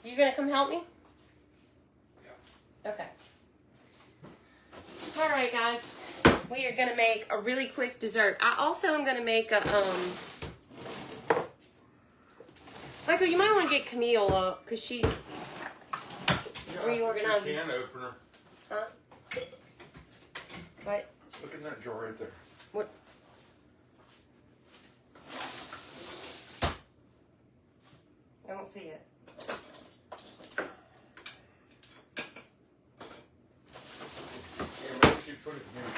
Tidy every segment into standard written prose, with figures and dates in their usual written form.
You gonna come help me? Yeah. Okay. All right, guys. We are gonna make a really quick dessert. I also am gonna make a Michael, you might want to get Camille up because she reorganizes. Can opener. Huh? What? Look in that drawer right there. What? I don't see it. Yeah, maybe you put it in here.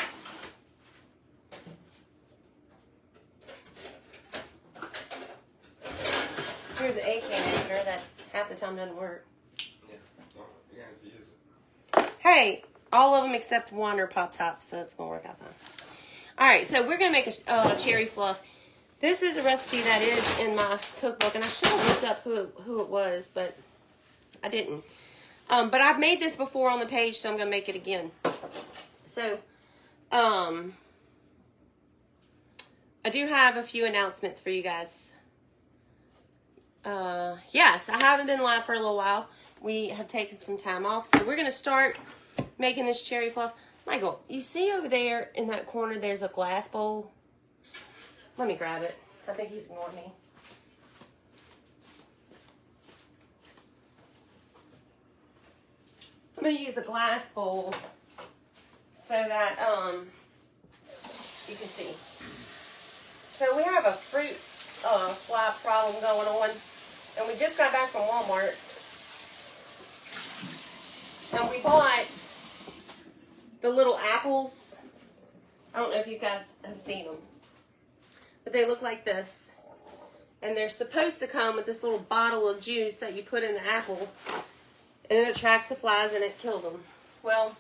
Here's an egg can opener that half the time doesn't work. Yeah. Well, yeah, it's use it. Hey, all of them except one are pop tops, so it's gonna work out fine. All right, so we're gonna make a cherry fluff. This is a recipe that is in my cookbook, and I should have looked up who it was, but I didn't. But I've made this before on the page, so I'm gonna make it again. So, I do have a few announcements for you guys. Yes, I haven't been live for a little while. We have taken some time off, so we're gonna start making this cherry fluff. Michael, you see over there in that corner, there's a glass bowl. Let me grab it. I think he's ignoring me. I'm gonna use a glass bowl so that you can see. So we have a fruit fly problem going on, and we just got back from Walmart, and we bought the little apples. I don't know if you guys have seen them, but they look like this, and they're supposed to come with this little bottle of juice that you put in the apple, and it attracts the flies and it kills them. Well,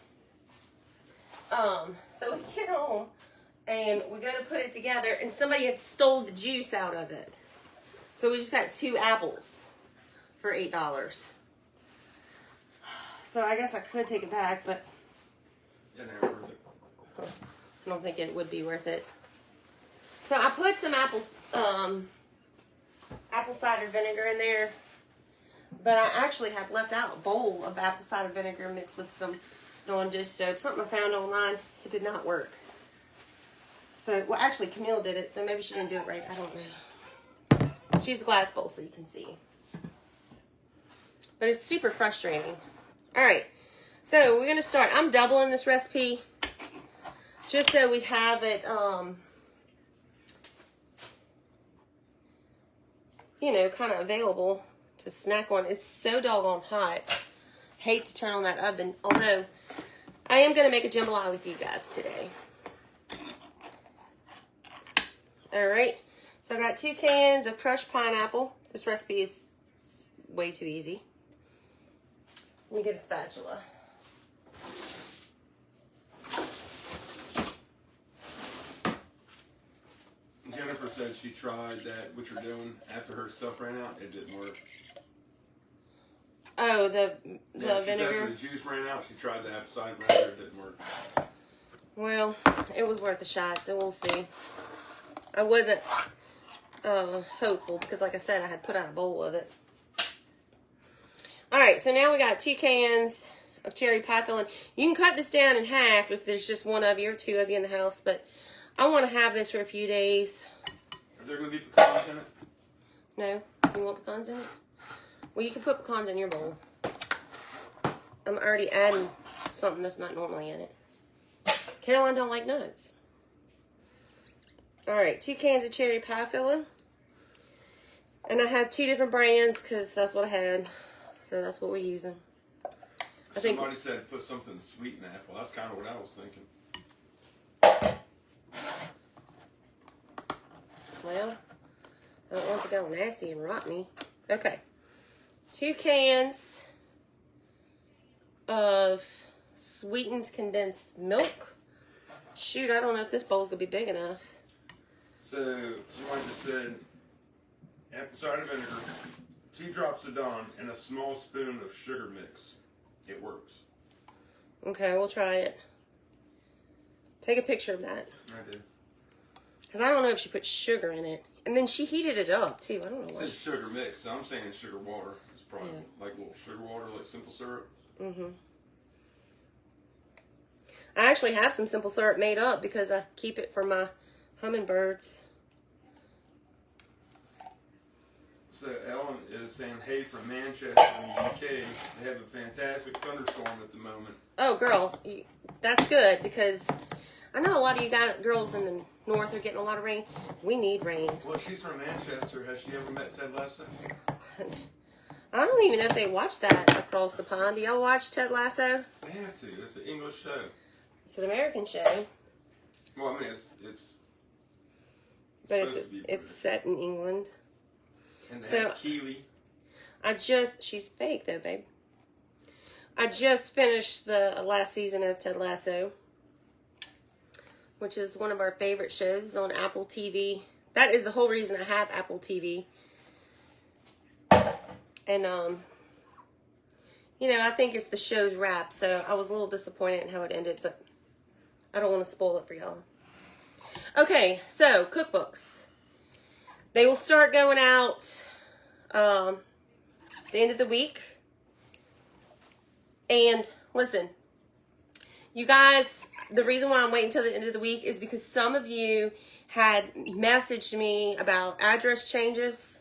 so we get home and we go to put it together, and somebody had stole the juice out of it. So we just got 2 apples for $8. So I guess I could take it back, but Yeah, never worth it. I don't think it would be worth it. So I put some apple cider vinegar in there, but I actually had left out a bowl of apple cider vinegar mixed with some Dawn dish soap. Something I found online. It did not work. So, well, actually, Camille did it, so maybe she didn't do it right. I don't know. She used a glass bowl so you can see. But it's super frustrating. All right. So, we're going to start. I'm doubling this recipe just so we have it, you know, kind of available to snack on. It's so doggone hot. Hate to turn on that oven, although I am going to make a jambalaya with you guys today. All right, so I got 2 cans of crushed pineapple. This recipe is way too easy. Let me get a spatula. Jennifer said she tried that, what you're doing, after her stuff ran out, it didn't work. Oh, the Yeah, she vinegar. said after the juice ran out, she tried the apple cider vinegar, it didn't work. Well, it was worth a shot, so we'll see. I wasn't hopeful because, like I said, I had put out a bowl of it. All right, so now we got 2 cans of cherry pie filling. You can cut this down in half if there's just 1 of you or 2 of you in the house, but I want to have this for a few days. Are there going to be pecans in it? No? You want pecans in it? Well, you can put pecans in your bowl. I'm already adding something that's not normally in it. Caroline don't like nuts. All right, 2 cans of cherry pie filling. And I had 2 different brands because that's what I had. So that's what we're using. Somebody said put something sweet in the apple. That's kind of what I was thinking. Well, I don't want to go nasty and rot me. Okay. 2 cans of sweetened condensed milk. Shoot, I don't know if this bowl's going to be big enough. So, somebody just said apple cider vinegar, 2 drops of Dawn, and a small spoon of sugar mix. It works. Okay, we'll try it. Take a picture of that. I did. Because I don't know if she put sugar in it. And then she heated it up, too. I don't know It why. says sugar mix, so I'm saying sugar water. It's probably like simple sugar water, like simple syrup. Mm-hmm. I actually have some simple syrup made up because I keep it for my hummingbirds. So Ellen is saying, hey, from Manchester in the UK, they have a fantastic thunderstorm at the moment. Oh, girl, that's good because I know a lot of you guys, girls in the north are getting a lot of rain. We need rain. Well, she's from Manchester. Has she ever met Ted Lasso? I don't even know if they watch that across the pond. Do y'all watch Ted Lasso? They have to. It's an English show. It's an American show. Well, I mean, it's but it's set in England. And they have Keely. She's fake though, babe. I just finished the last season of Ted Lasso, which is one of our favorite shows on Apple TV. That is the whole reason I have Apple TV. And, you know, I think it's the show's wrap, so I was a little disappointed in how it ended, but I don't want to spoil it for y'all. Okay, so cookbooks. They will start going out the end of the week. And listen, you guys, the reason why I'm waiting till the end of the week is because some of you had messaged me about address changes.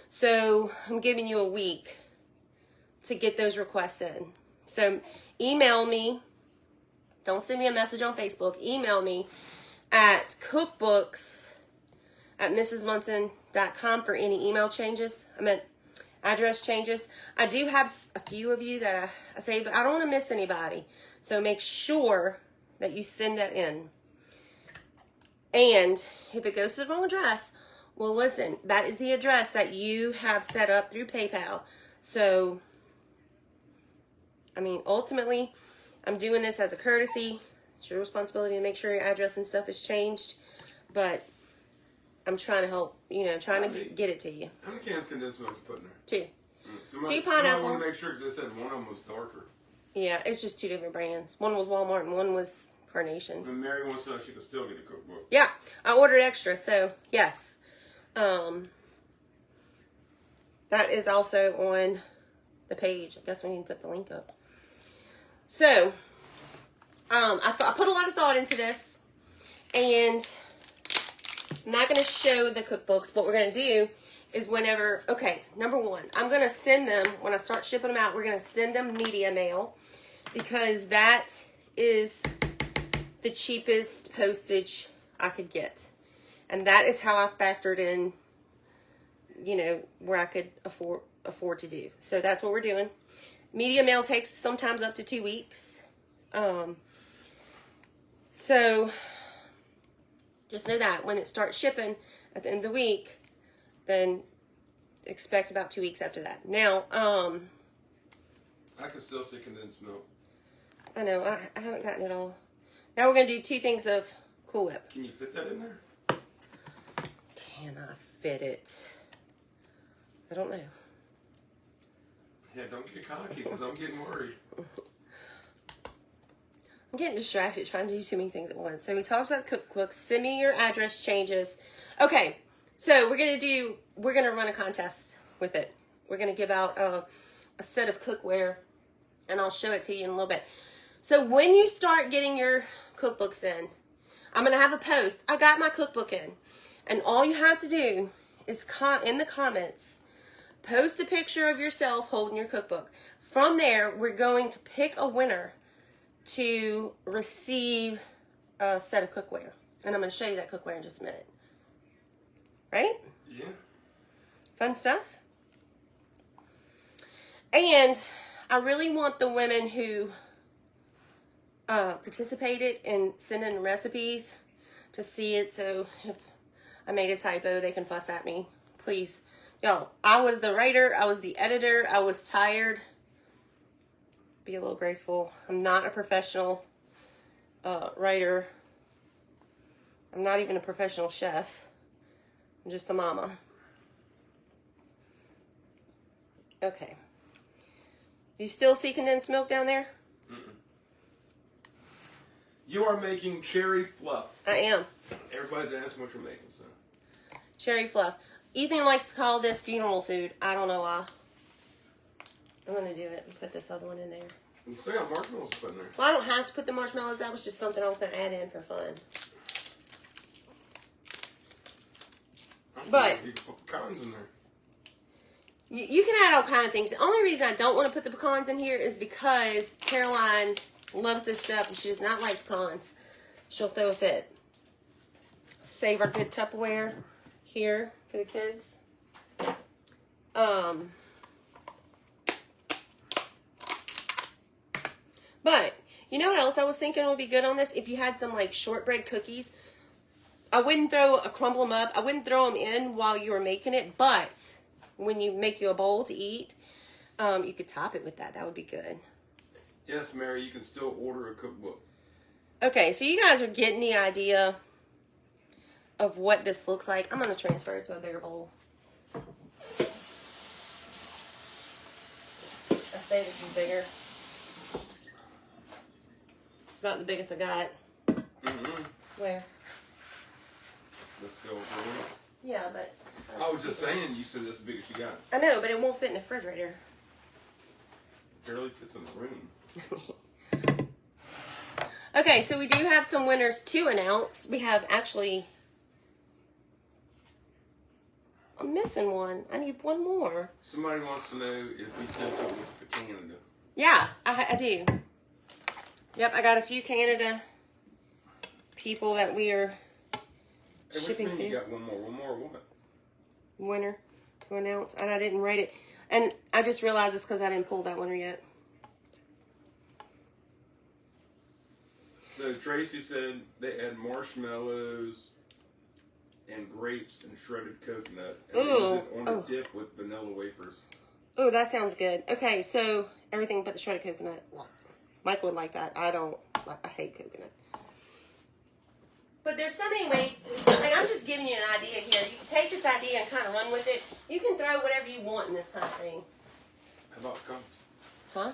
So I'm giving you a week to get those requests in. So email me. Don't send me a message on Facebook. Email me at cookbooks@mrsmunson.com for any email changes. I meant address changes. I do have a few of you that I say, but I don't want to miss anybody. So make sure that you send that in. And if it goes to the wrong address, well, listen, that is the address that you have set up through PayPal. So, I mean, ultimately, I'm doing this as a courtesy. It's your responsibility to make sure your address and stuff is changed. But I'm trying to help, you know, trying to get it to you. How many cans condensed milk you put in there? 2. Somebody 2 pineapple. I want to make sure because they said one of them was darker. Yeah, it's just 2 different brands. One was Walmart and one was Carnation. And Mary wants to know if she can still get a cookbook. Yeah, I ordered extra, so yes. That is also on the page. I guess we need to put the link up. So, I put a lot of thought into this, and I'm not going to show the cookbooks. What we're going to do is whenever, okay, number one, I'm going to send them, when I start shipping them out, we're going to send them media mail, because that is the cheapest postage I could get. And that is how I factored in, you know, where I could afford to do. So that's what we're doing. Media mail takes sometimes up to 2 weeks. So just know that when it starts shipping at the end of the week, then expect about 2 weeks after that. Now, I can still see condensed milk. I know, I haven't gotten it all. Now we're going to do 2 things of Cool Whip. Can you fit that in there? Can I fit it? I don't know. Yeah, don't get cocky because I'm getting worried. I'm getting distracted trying to do too many things at once. So we talked about cookbooks. Send me your address changes. Okay, so we're going to run a contest with it. We're going to give out a set of cookware, and I'll show it to you in a little bit. So when you start getting your cookbooks in, I'm going to have a post. I got my cookbook in. And all you have to do is in the comments, post a picture of yourself holding your cookbook. From there, we're going to pick a winner to receive a set of cookware. And I'm going to show you that cookware in just a minute. Right? Yeah. Fun stuff. And I really want the women who participated in sending recipes to see it. So if I made a typo, they can fuss at me. Please. Y'all, I was the writer. I was the editor. I was tired. Be a little graceful. I'm not a professional writer. I'm not even a professional chef. I'm just a mama. Okay. You still see condensed milk down there? Mm-mm. You are making cherry fluff. I am. Everybody's asking what you're making, so. Cherry fluff. Ethan likes to call this funeral food. I don't know why. I'm going to do it and put this other one in there. You still got marshmallows to put in there. Well, I don't have to put the marshmallows. That was just something I was going to add in for fun. But you can put pecans in there. You can add all kind of things. The only reason I don't want to put the pecans in here is because Caroline loves this stuff and she does not like pecans. She'll throw a fit. Save our good Tupperware here for the kids. But you know what else I was thinking would be good on this? If you had some like shortbread cookies, I wouldn't crumble them up. I wouldn't throw them in while you were making it, but when you make you a bowl to eat, you could top it with that. That would be good. Yes, Mary, you can still order a cookbook. Okay, so you guys are getting the idea of what this looks like. I'm going to transfer it to a bigger bowl. I say this is bigger. It's about the biggest I got. Mm-hmm. Where? The silver one. Yeah, but... I was just saying, you said that's the biggest you got. I know, but it won't fit in the refrigerator. It barely fits in the room. Okay, so we do have some winners to announce. We have actually... I'm missing one. I need one more. Somebody wants to know if we sent it to Canada. Yeah, I do. Yep, I got a few Canada people that we are shipping to. You got one more what? Winner to announce, and I didn't write it. And I just realized it's because I didn't pull that winner yet. So Tracy said they had marshmallows and grapes and shredded coconut. And they used it on a dip with vanilla wafers. Oh, that sounds good. Okay, so everything but the shredded coconut. Mike would like that. I don't. I hate coconut. But there's so many ways. Like, I'm just giving you an idea here. You can take this idea and kind of run with it. You can throw whatever you want in this kind of thing. How about pecans? Huh?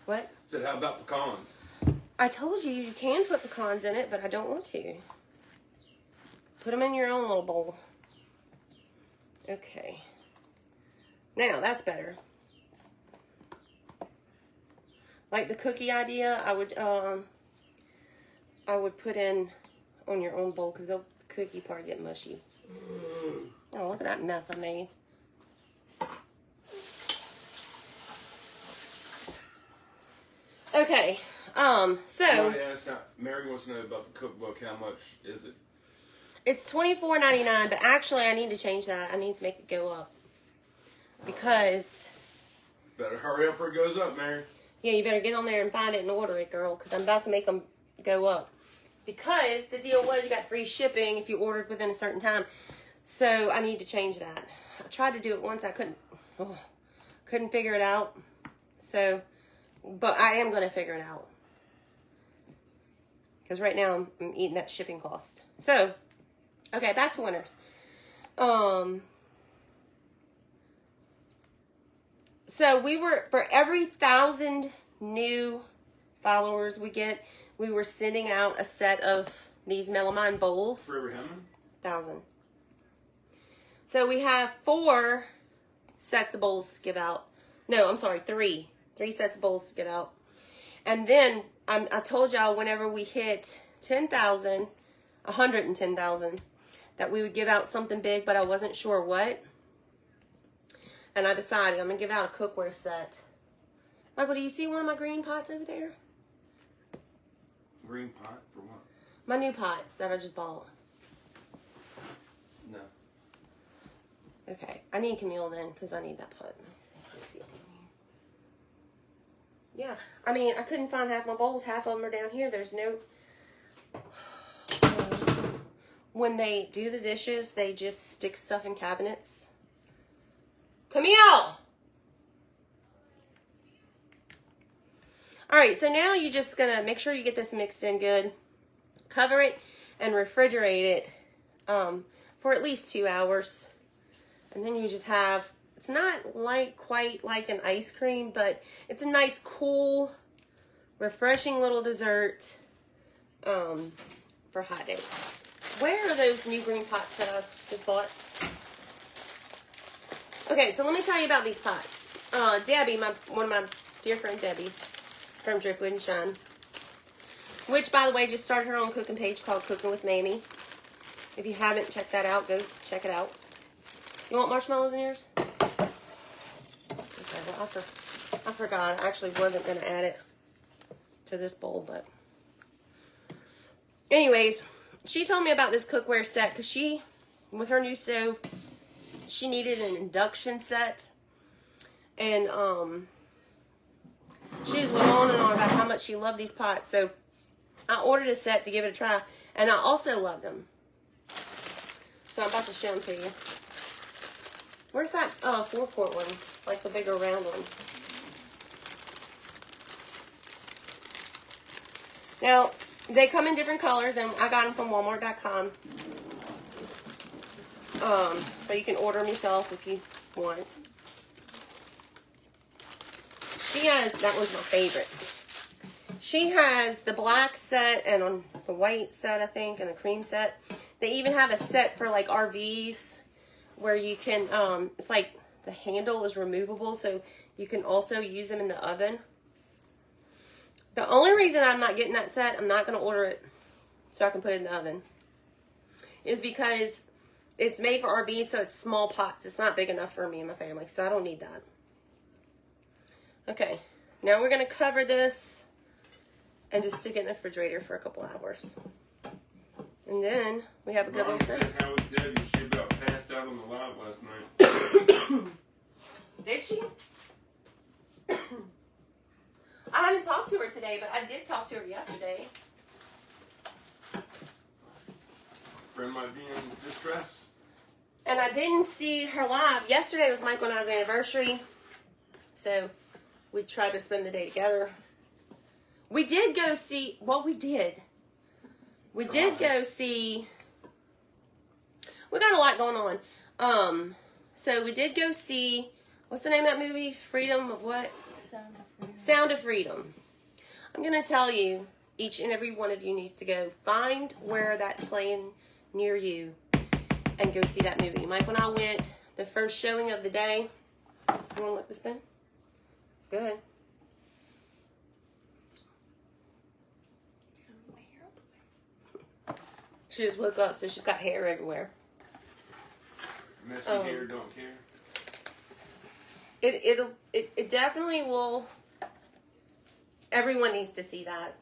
What? I said, how about pecans? I told you you can put pecans in it, but I don't want to. Put them in your own little bowl. Okay. Now, that's better. Like the cookie idea, I would put in on your own bowl because the cookie part get mushy. Oh, look at that mess I made. Okay, so Mary wants to know about the cookbook. How much is it? It's $24.99, but actually I need to change that. I need to make it go up because. Better hurry up or it goes up, Mary. Yeah, you better get on there and find it and order it, girl, because I'm about to make them go up. Because the deal was you got free shipping if you ordered within a certain time. So I need to change that. I tried to do it once. I couldn't figure it out. So, but I am going to figure it out. Because right now I'm eating that shipping cost. So, okay, back to winners. So we were, for every 1,000 new followers we get, we were sending out a set of these Melamine bowls. For every how many? 1,000. So we have 4 sets of bowls to give out. No, I'm sorry, 3. 3 sets of bowls to give out. And then I told y'all whenever we hit 10,000, 110,000, that we would give out something big, but I wasn't sure what. And I decided I'm going to give out a cookware set. Michael, do you see one of my green pots over there? Green pot for what? My new pots that I just bought. No. Okay, I need Camille then because I need that pot. Let me see if I see it in here. Yeah, I mean, I couldn't find half my bowls. Half of them are down here. There's no... When they do the dishes, they just stick stuff in cabinets. Camille! Alright, so now you're just going to make sure you get this mixed in good. Cover it and refrigerate it for at least 2 hours. And then you just have, it's not quite like an ice cream, but it's a nice, cool, refreshing little dessert for hot days. Where are those new green pots that I just bought? Okay, so let me tell you about these pots. Debbie, one of my dear friend Debbie's from Driftwood and Shine, which, by the way, just started her own cooking page called Cooking with Mamie. If you haven't checked that out, go check it out. You want marshmallows in yours? Okay, well, I forgot. I actually wasn't going to add it to this bowl, but... Anyways, she told me about this cookware set because she, with her new stove, she needed an induction set. And she just went on and on about how much she loved these pots. So I ordered a set to give it a try. And I also love them. So I'm about to show them to you. Where's that 4-quart one? Like the bigger round one. Now, they come in different colors, and I got them from Walmart.com. So you can order them yourself if you want. She has, that was my favorite. She has the black set and on the white set, I think, and the cream set. They even have a set for like RVs where you can, it's like the handle is removable, so you can also use them in the oven. The only reason I'm not getting that set, I'm not going to order it so I can put it in the oven, is because it's made for RVs, so it's small pots. It's not big enough for me and my family, so I don't need that. Okay, now we're going to cover this and just stick it in the refrigerator for a couple hours. And then we have a good little set. How was Debbie? She about passed out on the live last night. Did she? I haven't talked to her today, but I did talk to her yesterday. Friend might be in distress. And I didn't see her live. Yesterday was Michael and I's anniversary. So we tried to spend the day together. We did go see, well, we did. We did go see, we got a lot going on. So we did go see, what's the name of that movie? Freedom of what? Sound of Freedom. Sound of Freedom. I'm going to tell you, each and every one of you needs to go find where that's playing near you and go see that movie. Mike, when I went, the first showing of the day, you want to let this spin? It's good. She just woke up, so she's got hair everywhere. Messy hair, don't care. It definitely will. Everyone needs to see that.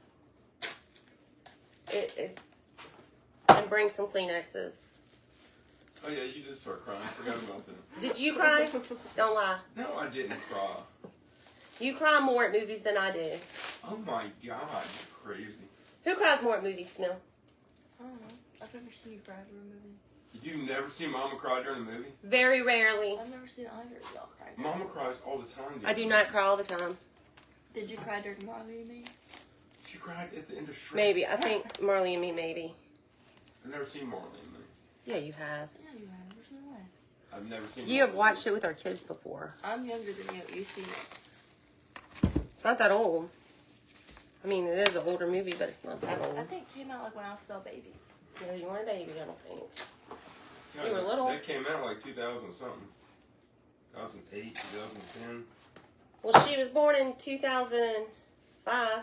And bring some Kleenexes. Oh yeah, you did start crying. I forgot about that. Did you cry? Don't lie. No, I didn't cry. You cry more at movies than I do. Oh my God, you're crazy. Who cries more at movies, Camille? I don't know. I've never seen you cry during a movie. You've never seen Mama cry during a movie? Very rarely. I've never seen either of y'all cry. Mama cries all the time. I do not cry all the time. Did you cry during Marley and Me? She cried at the end of Shrek. Maybe. I think Marley and Me, maybe. I've never seen Marley and Me. Yeah, you have. Yeah, you have. There's no way. I've never seen You have watched it with our kids before. I'm younger than you. You've seen it. It's not that old. I mean, it is an older movie, but it's not that old. I think it came out like when I was still a baby. Yeah, you weren't a baby, I don't think. No, You were little. That came out like 2000 something. 2008, 2010. Well, she was born in 2005. I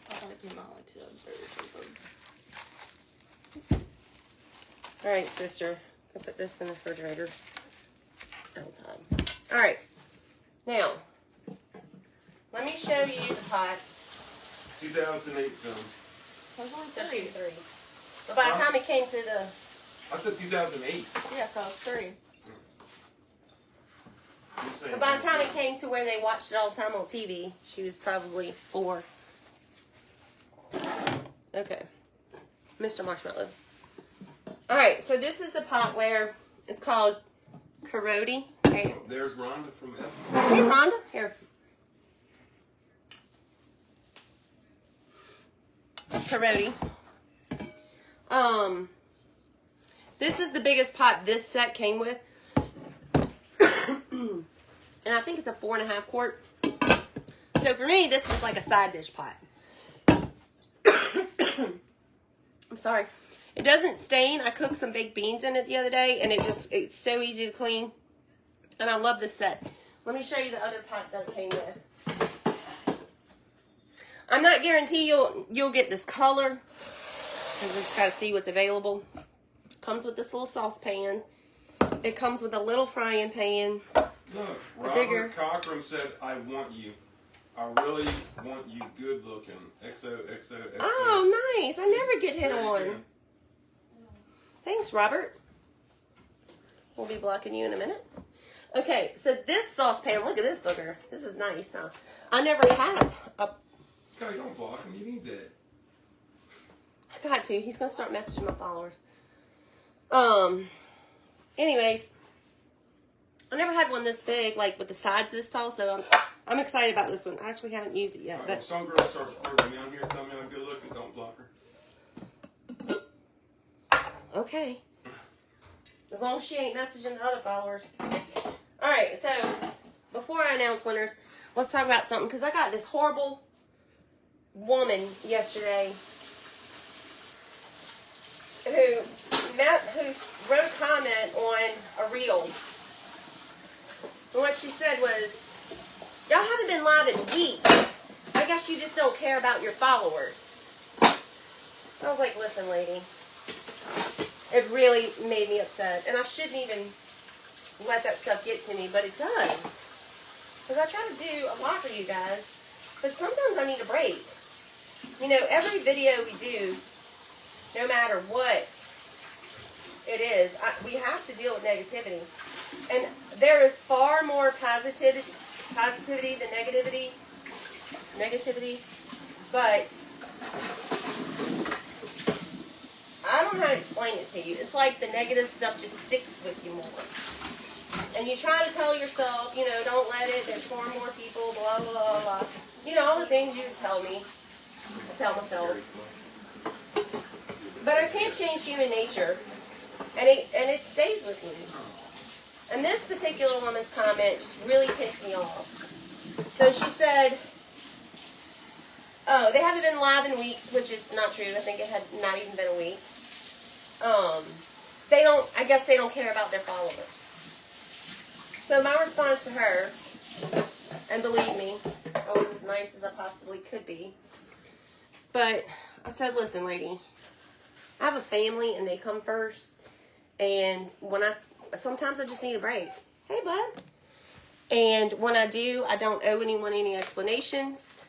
thought it came out like 2003 or something. All right, sister. Go put this in the refrigerator. Outside. All right. Now, let me show you the pots. 2008 film. I was only Just 3. 3. But by the time it came to the... I said 2008. Yeah, so I was 3. But by the time it came to where they watched it all the time on TV, she was probably 4. Okay. Mr. Marshmallow. Alright, so this is the pot where it's called Karoti. Okay. There's Rhonda from F. Hey, Rhonda. Here. Karoti. This is the biggest pot this set came with. And I think it's a 4.5 quart. So for me, this is like a side dish pot. I'm sorry. It doesn't stain. I cooked some baked beans in it the other day, and it's so easy to clean. And I love this set. Let me show you the other pots that it came with. I'm not guarantee you'll get this color, because we just got to see what's available. Comes with this little saucepan. It comes with a little frying pan. Look, bigger. Robert Cochran said, "I want you. I really want you good looking." XOXOXO. Oh, nice. I never get hit Very on. good. Thanks, Robert. We'll be blocking you in a minute. Okay, so this saucepan, look at this booger. This is nice, huh? I never had a... God, you don't block him. You need that. I got to. He's going to start messaging my followers. Anyways, I never had one this big, like with the sides this tall, so I'm excited about this one. I actually haven't used it yet. Right, But if some girl starts flirting me on here, tell me I'm good looking, don't block her. okay. As long as she ain't messaging the other followers. Alright, so before I announce winners, let's talk about something, because I got this horrible woman yesterday who wrote a comment on a reel. And what she said was, y'all haven't been live in weeks. I guess you just don't care about your followers. I was like, listen, lady. It really made me upset. And I shouldn't even let that stuff get to me, but it does. Because I try to do a lot for you guys. But sometimes I need a break. You know, every video we do, no matter what it is, we have to deal with negativity. And there is far more positivity than negativity. But I don't know how to explain it to you. It's like the negative stuff just sticks with you more. And you try to tell yourself, you know, don't let it, there's far more people, blah, blah, blah, blah. You know, all the things you tell me. I tell myself. But I can't change human nature. And it stays with me. And this particular woman's comment just really ticks me off. So she said, oh, they haven't been live in weeks, which is not true. I think it had not even been a week. I guess they don't care about their followers. So my response to her, and believe me, I was as nice as I possibly could be. But I said, listen, lady, I have a family and they come first. And sometimes I just need a break. Hey, bud. And when I do, I don't owe anyone any explanations.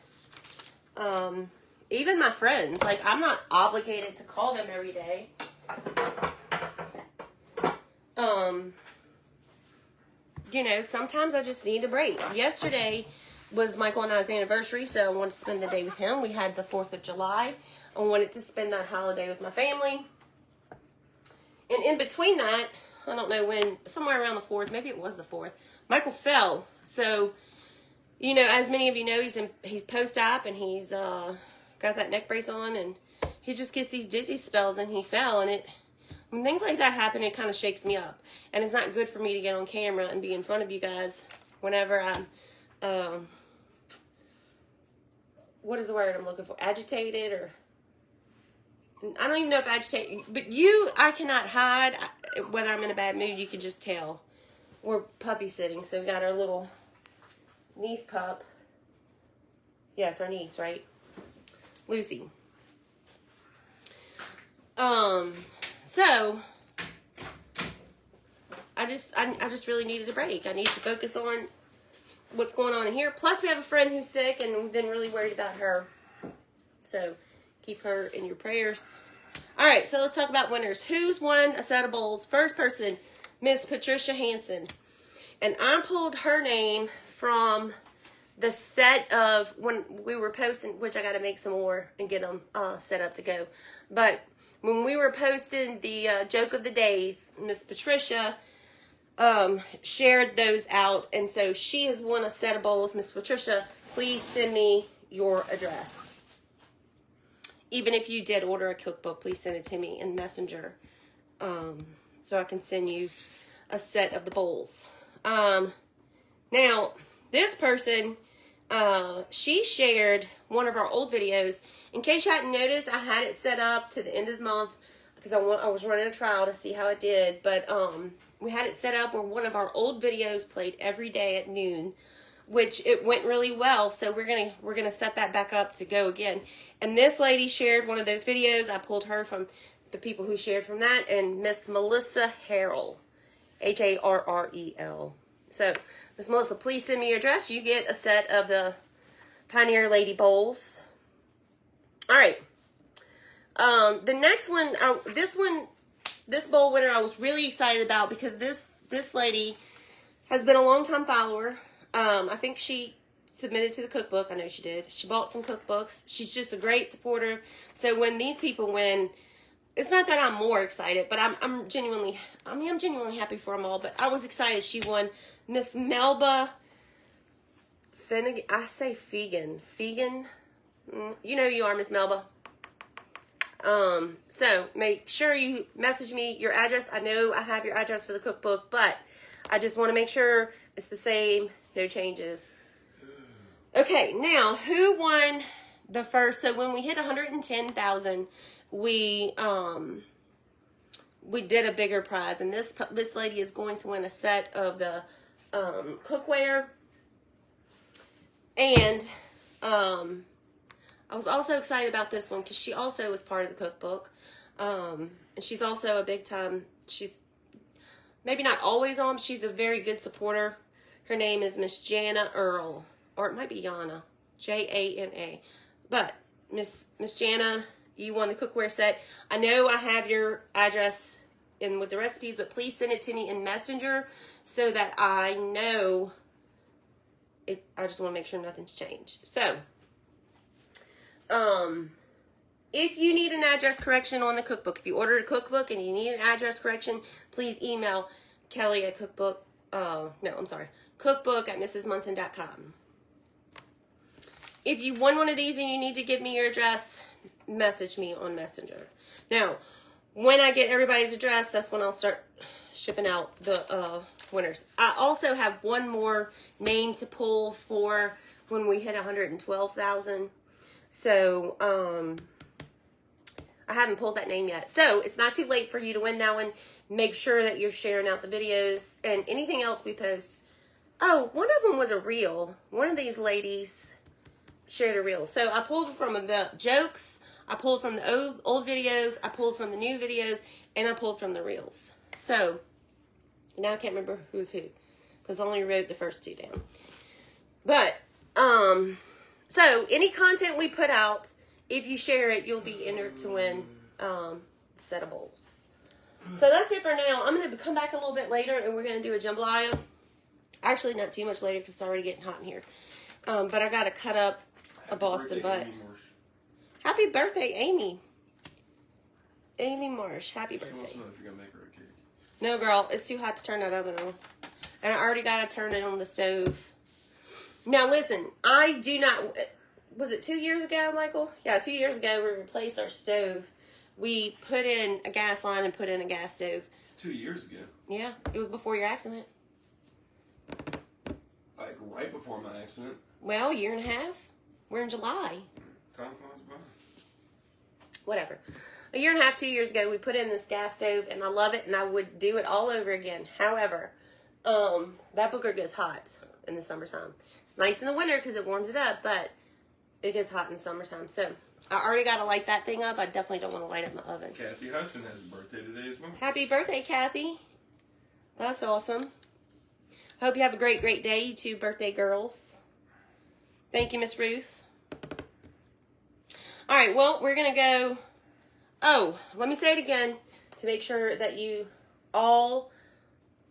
Even my friends, like, I'm not obligated to call them every day. You know, sometimes I just need a break. Yesterday was Michael and I's anniversary, so I wanted to spend the day with him. We had the 4th of July. I wanted to spend that holiday with my family. And in between that, I don't know when, somewhere around the 4th, maybe it was the 4th, Michael fell. So, you know, as many of you know, he's post-op and he's got that neck brace on, and he just gets these dizzy spells, and he fell. And when things like that happen, it kind of shakes me up. And it's not good for me to get on camera and be in front of you guys whenever I'm, what is the word I'm looking for? Agitated, or I don't even know if agitated, but I cannot hide whether I'm in a bad mood. You can just tell. We're puppy sitting, so we got our little niece pup. Yeah, it's our niece, right? Lucy. So I just really needed a break. I need to focus on what's going on in here. Plus, we have a friend who's sick, and we've been really worried about her. So keep her in your prayers. All right, so let's talk about winners. Who's won a set of bowls? First person, Miss Patricia Hansen. And I pulled her name from the set of when we were posting, which I got to make some more and get them set up to go. But when we were posting the joke of the days, Miss Patricia shared those out. And so she has won a set of bowls. Miss Patricia, please send me your address. Even if you did order a cookbook, please send it to me in Messenger so I can send you a set of the bowls. Now, this person, she shared one of our old videos. In case you hadn't noticed, I had it set up to the end of the month because I was running a trial to see how it did. But we had it set up where one of our old videos played every day at noon, which it went really well. So we're gonna set that back up to go again. And this lady shared one of those videos. I pulled her from the people who shared from that, and Miss Melissa Harrell, Harrel. So Miss Melissa, please send me your address. You get a set of the Pioneer Lady bowls. All right. The next one, this bowl winner, I was really excited about because this lady has been a long-time follower. I think she submitted to the cookbook. I know she did. She bought some cookbooks. She's just a great supporter. So when these people win, it's not that I'm more excited, but I'm genuinely happy for them all. But I was excited she won. Miss Melba Finnegan. I say Fegan. You know you are, Miss Melba. So make sure you message me your address. I know I have your address for the cookbook, but I just want to make sure it's the same, no changes. Okay, now who won the first? So when we hit 110,000, we did a bigger prize, and this lady is going to win a set of the cookware, and I was also excited about this one because she also was part of the cookbook. And she's also a big time, she's maybe not always on, but she's a very good supporter. Her name is Miss Jana Earl, or it might be Yana, Jana. But Miss Jana, you won the cookware set. I know I have your address in with the recipes, but please send it to me in Messenger so that I know it. I just want to make sure nothing's changed. So, if you need an address correction on the cookbook, if you ordered a cookbook and you need an address correction, please email Kelly at cookbook@mrsmunson.com. If you won one of these and you need to give me your address, message me on Messenger. Now, when I get everybody's address, that's when I'll start shipping out the winners. I also have one more name to pull for when we hit 112,000. So, I haven't pulled that name yet. So, it's not too late for you to win that one. Make sure that you're sharing out the videos and anything else we post. Oh, one of them was a reel. One of these ladies shared a reel. So, I pulled from the jokes, I pulled from the old videos, I pulled from the new videos, and I pulled from the reels. So, now I can't remember who's who, because I only wrote the first two down. But, so, any content we put out, if you share it, you'll be entered to win a set of bowls. So that's it for now. I'm going to come back a little bit later, and we're going to do a jambalaya. Actually, not too much later, because it's already getting hot in here. But I got to cut up a Boston butt. Happy birthday, Amy. Amy Marsh, happy birthday. She wants to know if you're going to make her a cake. No, girl, it's too hot to turn that oven on. And I already got to turn it on the stove. Now, listen, I do not... Was it 2 years ago, Michael? Yeah, 2 years ago, we replaced our stove. We put in a gas line and put in a gas stove. 2 years ago? Yeah, it was before your accident. Like, right before my accident? Well, a year and a half. We're in July. Time flies by. Whatever. A year and a half, 2 years ago, we put in this gas stove, and I love it, and I would do it all over again. However, that booger gets hot in the summertime. It's nice in the winter because it warms it up, but it gets hot in the summertime. So, I already got to light that thing up. I definitely don't want to light up my oven. Kathy Hudson has a birthday today as well. Happy birthday, Kathy. That's awesome. Hope you have a great, great day, you two birthday girls. Thank you, Miss Ruth. All right, well, we're going to go... Oh, let me say it again to make sure that you all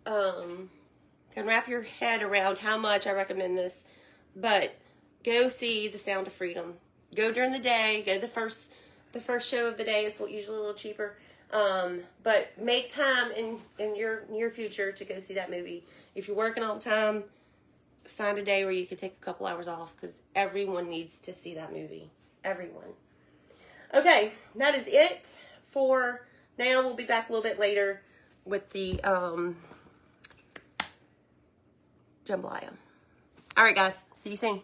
can wrap your head around how much I recommend this. But go see The Sound of Freedom. Go during the day. Go the first show of the day. It's usually a little cheaper. But make time in your near future to go see that movie. If you're working all the time, find a day where you can take a couple hours off because everyone needs to see that movie. Everyone. Okay, that is it for now. We'll be back a little bit later with the jambalaya. All right, guys. See you soon.